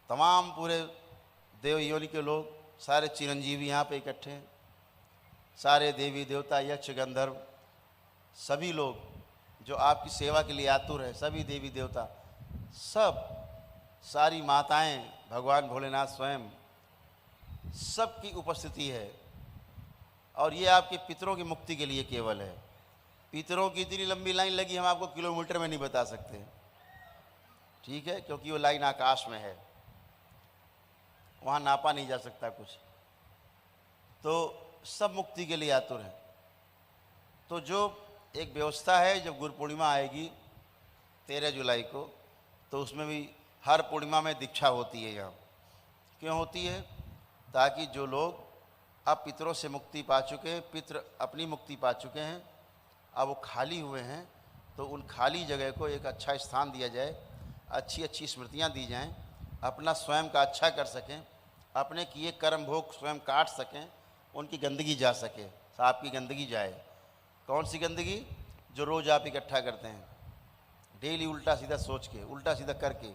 तमाम पूरे देव योनि के लोग, सारे चिरंजीवी यहाँ पे इकट्ठे हैं, सारे देवी देवता, यक्ष गंधर्व, सभी लोग जो आपकी सेवा के लिए आतुर है, सभी देवी देवता, सब, सारी माताएं, भगवान भोलेनाथ स्वयं, सबकी उपस्थिति है। और ये आपके पितरों की मुक्ति के लिए केवल है। पितरों की इतनी लंबी लाइन लगी, हम आपको किलोमीटर में नहीं बता सकते, ठीक है, क्योंकि वो लाइन आकाश में है, वहाँ नापा नहीं जा सकता कुछ। तो सब मुक्ति के लिए आतुर हैं। तो जो एक व्यवस्था है, जब गुरु पूर्णिमा आएगी 13 जुलाई को, तो उसमें भी हर पूर्णिमा में दीक्षा होती है यहाँ। क्यों होती है? ताकि जो लोग अब पितरों से मुक्ति पा चुके हैं, पितर अपनी मुक्ति पा चुके हैं, अब वो खाली हुए हैं, तो उन खाली जगह को एक अच्छा स्थान दिया जाए, अच्छी अच्छी स्मृतियाँ दी जाएं, अपना स्वयं का अच्छा कर सकें, अपने किए कर्म भोग स्वयं काट सकें, उनकी गंदगी जा सके, आपकी गंदगी जाए। कौन सी गंदगी? जो रोज़ आप इकट्ठा करते हैं, डेली उल्टा सीधा सोच के, उल्टा सीधा करके,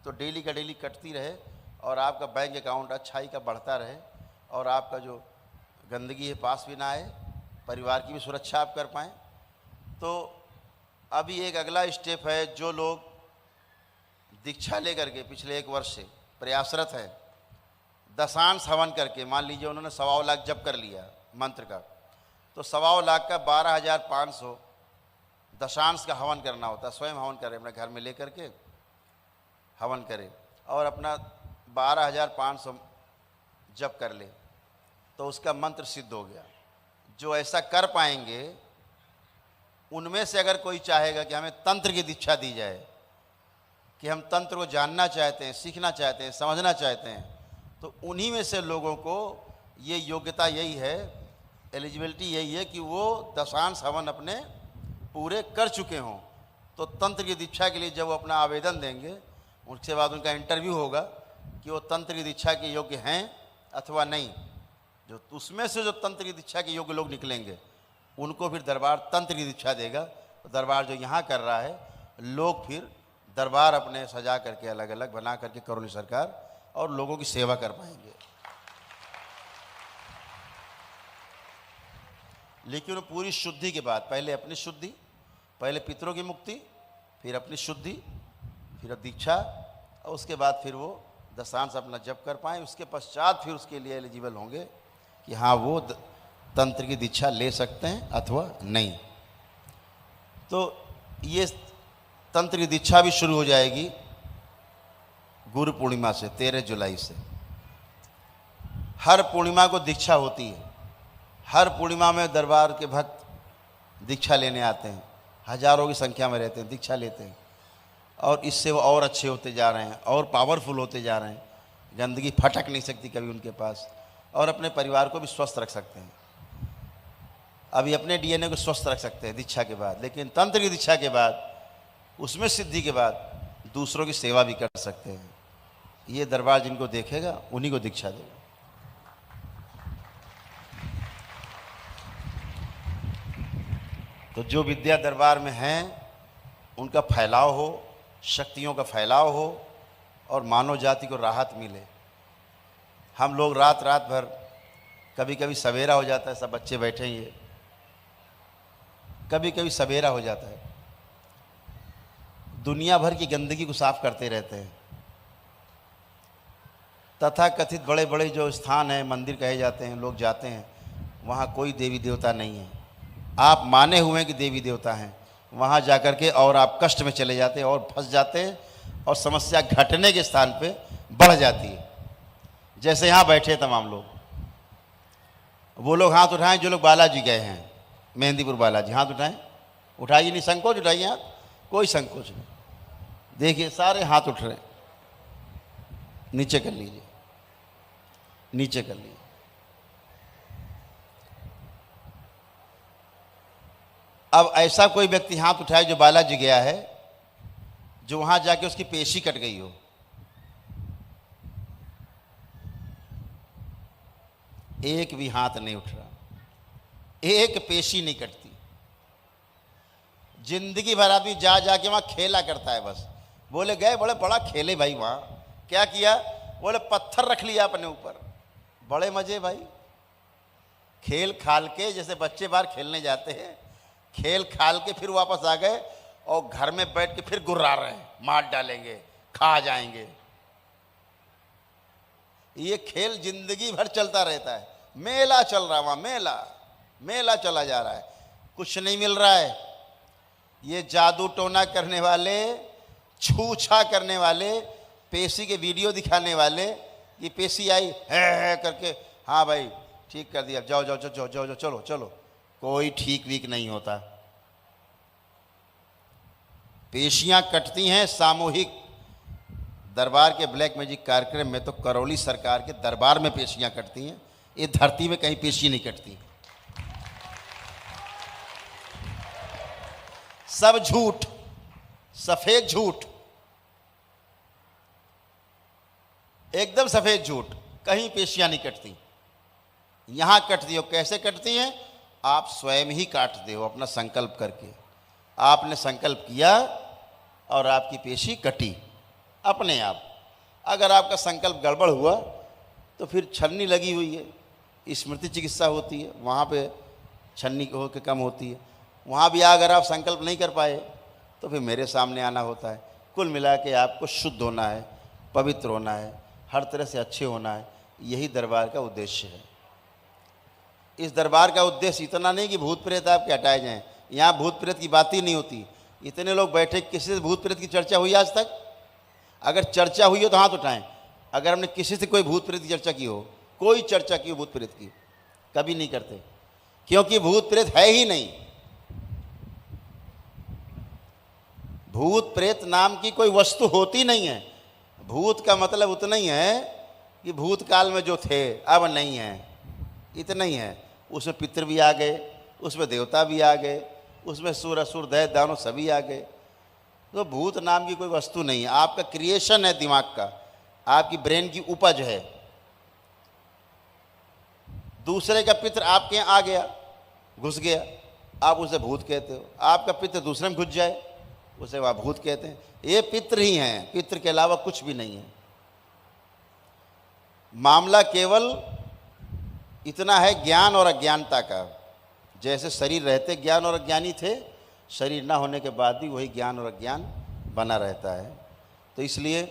तो डेली का डेली कटती रहे और आपका बैंक अकाउंट अच्छाई का बढ़ता रहे, और आपका जो गंदगी है पास भी ना आए, परिवार की भी सुरक्षा आप कर पाएँ। तो अभी एक अगला स्टेप है, जो लोग दीक्षा लेकर के पिछले 1 वर्ष से प्रयासरत हैं, दशांश हवन करके, मान लीजिए उन्होंने 1.25 लाख जप कर लिया मंत्र का, तो 1.25 लाख का 12,500 दशांश का हवन करना होता है। स्वयं हवन करें, अपने घर में लेकर के हवन करें और अपना 12,500 जप कर ले, तो उसका मंत्र सिद्ध हो गया। जो ऐसा कर पाएंगे, उनमें से अगर कोई चाहेगा कि हमें तंत्र की दीक्षा दी जाए, कि हम तंत्र को जानना चाहते हैं, सीखना चाहते हैं, समझना चाहते हैं, तो उन्हीं में से लोगों को ये योग्यता यही है, एलिजिबिलिटी यही है कि वो दशांश हवन अपने पूरे कर चुके हों। तो तंत्र की दीक्षा के लिए जब वो अपना आवेदन देंगे, उसके बाद उनका इंटरव्यू होगा कि वो तंत्र की दीक्षा के योग्य हैं अथवा नहीं। जो उसमें से जो तंत्र की दीक्षा के योग्य लोग निकलेंगे, उनको फिर दरबार तंत्र की दीक्षा देगा। तो दरबार जो यहाँ कर रहा है, लोग फिर दरबार अपने सजा करके अलग अलग बना करके करोली सरकार और लोगों की सेवा कर पाएंगे। लेकिन पूरी शुद्धि के बाद, पहले अपनी शुद्धि, पहले पितरों की मुक्ति, फिर अपनी शुद्धि, फिर दीक्षा, और उसके बाद फिर वो दशांश अपना जप कर पाएँ। उसके पश्चात फिर उसके लिए एलिजिबल होंगे कि हाँ वो तंत्र की दीक्षा ले सकते हैं अथवा नहीं। तो ये तंत्र की दीक्षा भी शुरू हो जाएगी गुरु पूर्णिमा से, 13 जुलाई से। हर पूर्णिमा को दीक्षा होती है, हर पूर्णिमा में दरबार के भक्त दीक्षा लेने आते हैं, हजारों की संख्या में रहते हैं, दीक्षा लेते हैं, और इससे वो और अच्छे होते जा रहे हैं और पावरफुल होते जा रहे हैं। गंदगी फटक नहीं सकती कभी उनके पास, और अपने परिवार को भी स्वस्थ रख सकते हैं। अभी अपने डीएनए को स्वस्थ रख सकते हैं दीक्षा के बाद, लेकिन तंत्र की दीक्षा के बाद, उसमें सिद्धि के बाद दूसरों की सेवा भी कर सकते हैं। ये दरबार जिनको देखेगा उन्हीं को दीक्षा देगा। तो जो विद्या दरबार में हैं, उनका फैलाव हो, शक्तियों का फैलाव हो, और मानव जाति को राहत मिले। हम लोग रात रात भर, कभी कभी सवेरा हो जाता है, सब बच्चे बैठे हैं, ये कभी कभी सवेरा हो जाता है, दुनिया भर की गंदगी को साफ करते रहते हैं। तथा कथित बड़े बड़े जो स्थान हैं, मंदिर कहे जाते हैं, लोग जाते हैं, वहाँ कोई देवी देवता नहीं है। आप माने हुए कि देवी देवता हैं, वहाँ जाकर के और आप कष्ट में चले जाते हैं और फंस जाते हैं, और समस्या घटने के स्थान पे बढ़ जाती है। जैसे यहाँ बैठे तमाम लोग, वो लोग हाथ उठाएं जो लोग बालाजी गए हैं, मेहंदीपुर बालाजी, हाथ उठाएं, उठाइए नहीं, संकोच उठाइए हाथ, कोई संकोच नहीं। देखिए सारे हाथ उठ रहे हैं, नीचे कर लीजिए, नीचे कर लीजिए। अब ऐसा कोई व्यक्ति हाथ उठाए जो बालाजी गया है, जो वहां जाके उसकी पेशी कट गई हो, एक भी हाथ नहीं उठ रहा, एक पेशी नहीं कटती। जिंदगी भर आदमी जा जाके वहां खेला करता है, बस बोले गए बड़े बड़ा खेले भाई, वहां क्या किया? बोले पत्थर रख लिया अपने ऊपर। बड़े मजे भाई, खेल खाल के, जैसे बच्चे बाहर खेलने जाते हैं, खेल खाल के फिर वापस आ गए और घर में बैठ के फिर गुर्रा रहे हैं, मार डालेंगे, खा जाएंगे। ये खेल जिंदगी भर चलता रहता है। मेला चल रहा, वहां मेला मेला चला जा रहा है, कुछ नहीं मिल रहा है। ये जादू टोना करने वाले, छूछा करने वाले, पेशी के वीडियो दिखाने वाले, ये पेशी आई है करके, हाँ भाई ठीक कर दिया, जाओ जाओ जाओ जाओ जाओ, चलो चलो, कोई ठीक वीक नहीं होता। पेशियां कटती हैं सामूहिक। दरबार के ब्लैक मैजिक कार्यक्रम में तो करौली सरकार के दरबार में पेशियां कटती हैं, ये धरती में कहीं पेशी नहीं कटती। सब झूठ, सफेद झूठ, एकदम सफेद झूठ, कहीं पेशियां नहीं कटती। यहां कटती हो, कैसे कटती हैं? आप स्वयं ही काटते हो अपना संकल्प करके। आपने संकल्प किया और आपकी पेशी कटी अपने आप। अगर आपका संकल्प गड़बड़ हुआ तो फिर छन्नी लगी हुई है, स्मृति चिकित्सा होती है, वहाँ पे छन्नी हो के कम होती है। वहाँ भी अगर आप संकल्प नहीं कर पाए तो फिर मेरे सामने आना होता है। कुल मिला के आपको शुद्ध होना है, पवित्र होना है, हर तरह से अच्छे होना है। यही दरबार का उद्देश्य है। इस दरबार का उद्देश्य इतना नहीं कि भूत प्रेत आपके हटाए जाएं। यहाँ भूत प्रेत की बात ही नहीं होती। इतने लोग बैठे, किसी से भूत प्रेत की चर्चा हुई आज तक? अगर चर्चा हुई हो तो हाथ उठाएं। अगर हमने किसी से कोई भूत प्रेत की चर्चा की हो, कोई चर्चा की हो भूत प्रेत की, कभी नहीं करते, क्योंकि भूत प्रेत है ही नहीं। भूत प्रेत नाम की कोई वस्तु होती नहीं है। भूत का मतलब उतना ही है कि भूतकाल में जो थे अब नहीं है, इतना ही है। उसमें पितर भी आ गए, उसमें देवता भी आ गए, उसमें सुर असुर दैत्य दानव सभी आ गए। तो भूत नाम की कोई वस्तु नहीं है। आपका क्रिएशन है, दिमाग का, आपकी ब्रेन की उपज है। दूसरे का पितर आपके यहाँ आ गया, घुस गया, आप उसे भूत कहते हो। आपका पितर दूसरे में घुस जाए, उसे वह भूत कहते हैं। ये पितर ही हैं, पितर के अलावा कुछ भी नहीं है। मामला केवल इतना है ज्ञान और अज्ञानता का। जैसे शरीर रहते ज्ञान और अज्ञानी थे, शरीर ना होने के बाद भी वही ज्ञान और अज्ञान बना रहता है। तो इसलिए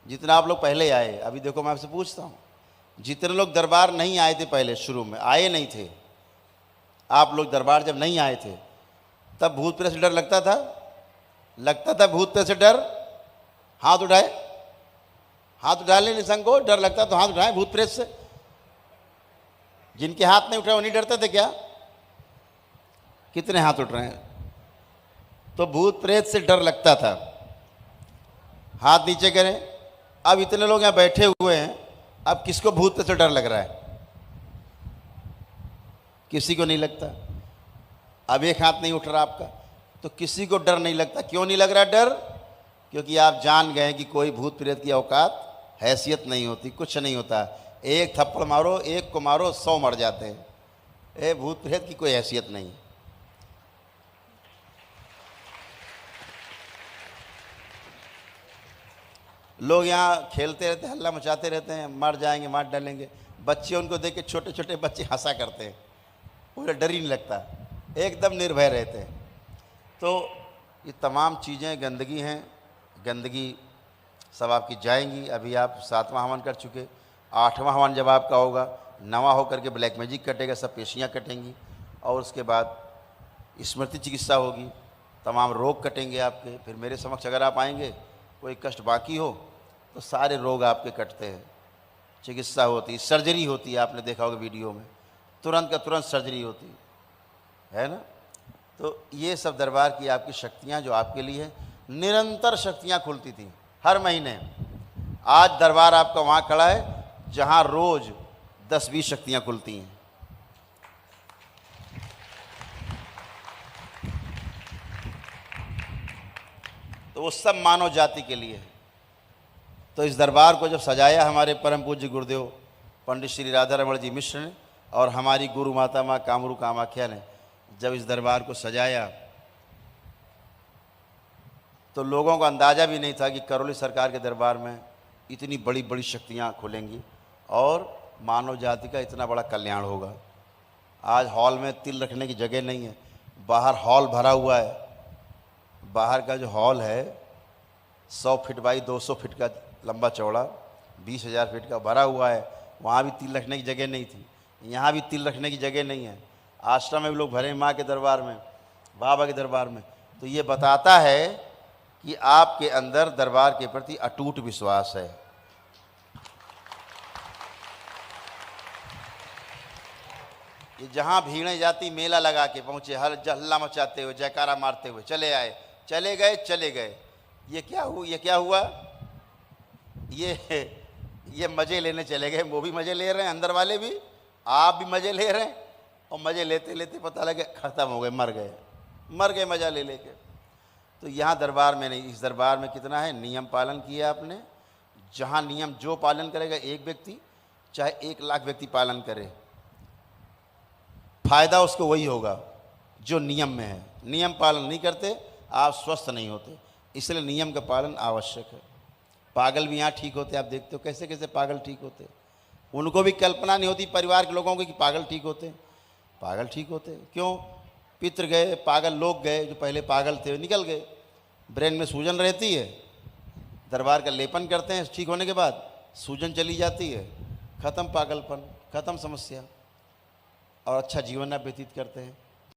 जितना आप लोग पहले आए, अभी देखो मैं आपसे पूछता हूँ, जितने लोग दरबार नहीं आए थे पहले, शुरू में आए नहीं थे, आप लोग दरबार जब नहीं आए थे तब भूत प्रेत से डर लगता था? लगता था भूत प्रेत से डर? हाथ उठाए, हाथ उठा ले निसंग को। डर लगता तो हाथ उठाए भूत प्रेत से। जिनके हाथ नहीं उठाए वो नहीं डरते थे क्या? कितने हाथ उठ रहे हैं? तो भूत प्रेत से डर लगता था। हाथ नीचे करें। अब इतने लोग यहाँ बैठे हुए हैं, अब किसको भूत प्रेत से डर लग रहा है? किसी को नहीं लगता। अब एक हाथ नहीं उठ रहा आपका, तो किसी को डर नहीं लगता। क्यों नहीं लग रहा डर? क्योंकि आप जान गए कि कोई भूत प्रेत की औकात, हैसियत नहीं होती, कुछ नहीं होता। एक थप्पड़ मारो, एक को मारो, 100 मर जाते हैं। ए भूत प्रेत की कोई हैसियत नहीं। लोग यहाँ खेलते रहते हैं, हल्ला मचाते रहते हैं, मर जाएंगे, मार डालेंगे। बच्चे उनको देख के, छोटे छोटे बच्चे हंसा करते हैं, उन्हें डर ही नहीं लगता, एकदम निर्भय रहते हैं। तो ये तमाम चीज़ें गंदगी हैं, गंदगी सब आपकी जाएंगी। अभी आप 7वां हवन कर चुके, 8वां हवन जब आपका होगा, 9वां होकर के ब्लैक मैजिक कटेगा, सब पेशियाँ कटेंगी, और उसके बाद स्मृति चिकित्सा होगी, तमाम रोग कटेंगे आपके। फिर मेरे समक्ष अगर आप आएंगे, कोई कष्ट बाकी हो तो सारे रोग आपके कटते हैं। चिकित्सा होती, सर्जरी होती है, आपने देखा होगा वीडियो में, तुरंत का तुरंत सर्जरी होती है ना। तो ये सब दरबार की आपकी शक्तियाँ जो आपके लिए है, निरंतर शक्तियाँ खुलती थी हर महीने। आज दरबार आपका वहाँ खड़ा है जहाँ रोज 10-20 शक्तियाँ खुलती हैं। तो वो सब मानव जाति के लिए है। तो इस दरबार को जब सजाया हमारे परम पूज्य गुरुदेव पंडित श्री राधा रमण जी मिश्र ने, और हमारी गुरु माता माँ कामरू कामाख्या ने जब इस दरबार को सजाया, तो लोगों को अंदाज़ा भी नहीं था कि करौली सरकार के दरबार में इतनी बड़ी बड़ी शक्तियाँ खुलेंगी और मानव जाति का इतना बड़ा कल्याण होगा। आज हॉल में तिल रखने की जगह नहीं है, बाहर हॉल भरा हुआ है। बाहर का जो हॉल है 100 फीट बाई 200 फीट का लंबा चौड़ा, 20,000 फीट का भरा हुआ है। वहाँ भी तिल रखने की जगह नहीं थी, यहाँ भी तिल रखने की जगह नहीं है। आश्रम में भी लोग भरे माँ के दरबार में, बाबा के दरबार में। तो ये बताता है कि आपके अंदर दरबार के प्रति अटूट विश्वास है। ये जहाँ भीड़ें जाती मेला लगा के पहुँचे, हर हल्ला मचाते हुए, जयकारा मारते हुए चले आए, चले गए चले गए। ये क्या हुआ? ये मज़े लेने चले गए। वो भी मज़े ले रहे हैं, अंदर वाले भी, आप भी मज़े ले रहे हैं, और मज़े लेते लेते पता लगे ख़त्म हो गए, मर गए मज़ा ले लेके। तो यहाँ दरबार में नहीं, इस दरबार में कितना है, नियम पालन किया आपने। जहाँ नियम जो पालन करेगा एक व्यक्ति, चाहे 1 लाख व्यक्ति पालन करे, फायदा उसको वही होगा जो नियम में है। नियम पालन नहीं करते आप स्वस्थ नहीं होते, इसलिए नियम का पालन आवश्यक है। पागल भी यहाँ ठीक होते, आप देखते हो कैसे कैसे पागल ठीक होते। उनको भी कल्पना नहीं होती परिवार के लोगों को कि पागल ठीक होते। पागल ठीक होते क्यों? पितृ गए, पागल लोग गए, जो पहले पागल थे निकल गए। ब्रेन में सूजन रहती है, दरबार का लेपन करते हैं, ठीक होने के बाद सूजन चली जाती है, ख़त्म पागलपन, ख़त्म समस्या, और अच्छा जीवन आप व्यतीत करते हैं।